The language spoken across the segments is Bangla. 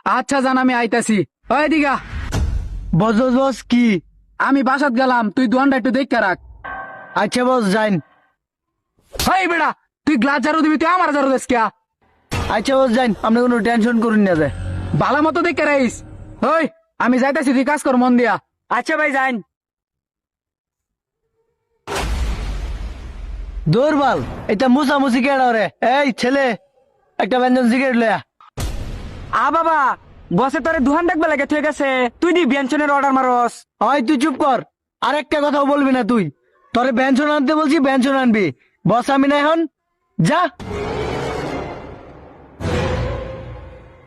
আচ্ছা জান, আমি আইতাছি। ওই দিঘা, বস বস বস কি? আমি বাসাত গেলাম, তুই দোকানটা একটু দেখে রাখ। আচ্ছা বস যাইন। হাই বেড়া, তুই গ্লাস ঝাড়ু দিবি, তুই আমার ঝাড়ু দিস কিয়া? আচ্ছা বস যাইন, আপনি কোনো টেনশন করুন না যে। ভালো মতো দেখে রাইস। ওই আমি যাইতাছি, তুই কাজ কর মন দিয়া। আচ্ছা ভাই যাইন। দৌড়বাল, এটা মুসামুসি কেডা রে? এই ছেলে, একটা ব্যঞ্জন সিগারেট লয়া। বাবা, বসে তোরে দুহান দেখবে লাগে, ঠিক আছে? তুই দি ব্যঞ্জনের অর্ডার মারস। ওই তুই চুপ কর, আর একটা কথাও বলবি না তুই। তোরে ব্যঞ্জন আনতে বলছি, ব্যঞ্জন আনবি। বস আমি না এখন, যা।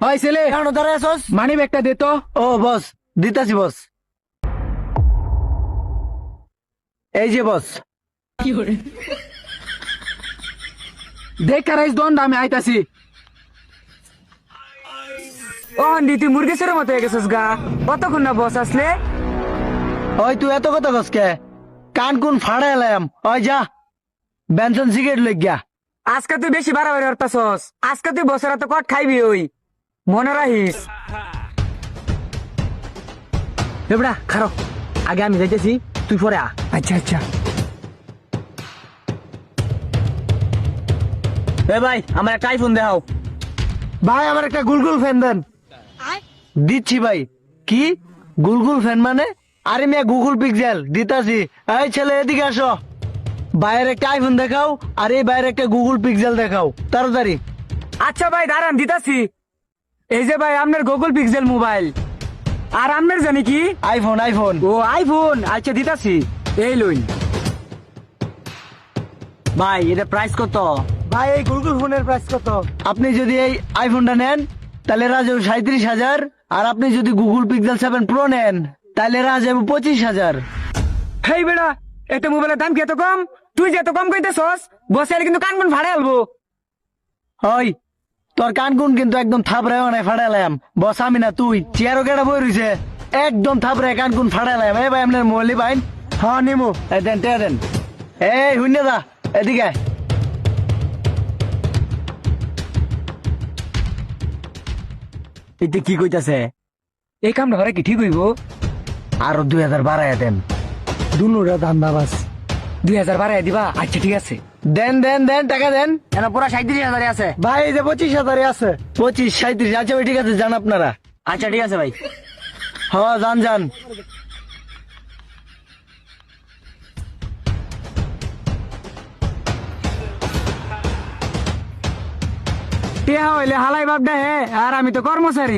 ওই ছেলে, এখনো দাঁড়ায় আছস? মানি ব্যাগটা দে তো। ও বস, দিতাছি বস। এই যে বস। দেখে রাইস দোকানটা, আমি আইতাছি। ও হন্ডি, তুই মুরগেশ্বরের মতো হয়ে গেছিস গা। কতক্ষণ না বস আসলে? ওই তুই এত কথা কসকে? কান কোন ফাড়া এলাম। ওই যা, ব্যঞ্জন সিগারেট লই গিয়া। আজকে তুই বেশি বাড়াবাড়ি হরতাছস। আজকে তুই বসের তো কট খাইবি, ওই মনে রাখিস। এবড়া খারো, আগে আমি যাইতেছি, তুই পরে আ। আচ্ছা আচ্ছা। এ ভাই, আমার একটা আইফোন দেখাও। ভাই আমার একটা গুলগুল ফ্যান দেন। দিচ্ছি ভাই। কি গুলগুল ফ্যান মানে? আরে মিয়া গুগল পিক্সেল দিতাছি। এই ছেলে এদিকে আসো, বাইরের একটা আইফোন দেখাও, আর এই বাইরে একটা গুগল পিক্সেল দেখাও তাড়াতাড়ি। আচ্ছা ভাই দাঁড়ান, দিতাছি। এই যে ভাই আপনার গুগল পিক্সেল মোবাইল, আর আপনার জানি কি আইফোন আইফোন। ও আইফোন। আচ্ছা দিতাছি, এই লইন। ভাই এটা প্রাইস কত? ভাই এই গুগল ফোনের প্রাইস কত? আপনি যদি এই আইফোনটা নেন তাহলে রাজা 37,000, আর আপনি যদি গুগল পিক্সেল 7 প্রো নেন তাহলে রাজা 25,000। হেই বেড়া, এত মোবাইলের দাম কি এত কম? তুই যে এত কম কইতেছস, বসে কিন্তু কান কোন ভাড়া আলবো। হয় তোর কান কোন কিন্তু একদম থাপড়ায় অনেক ফাড়াইলাম। বস আমি না তুই, চেয়ারও কেটা বই রইছে, একদম থাপড়ায় কান কোন ফাড়াইলাম। এই ভাই আপনার মোবাইল পাইন? হ্যাঁ নিমু। এই দেন টেয়া দেন। এই হুইনে দা এদিকে আয়। এটা কি কইতাছে? এই কামটা ঘরে কি ঠিক হইব? আরো 2,000 বাড়াইয়া দেন। দুনুরা ধান্দা বাস। 2000 বাড়াই দিবা? আচ্ছা ঠিক আছে। দেন দেন দেন, টাকা দেন। কেন পুরা 37,000 আছে? ভাই এই যে 25,000 আছে। 25 37, আচ্ছা ভাই ঠিক আছে, যান আপনারা। আচ্ছা ঠিক আছে ভাই। হ্যাঁ যান যান। টিয়া হইলে হালাই বাপ হে, আর আমি তো কর্মচারী।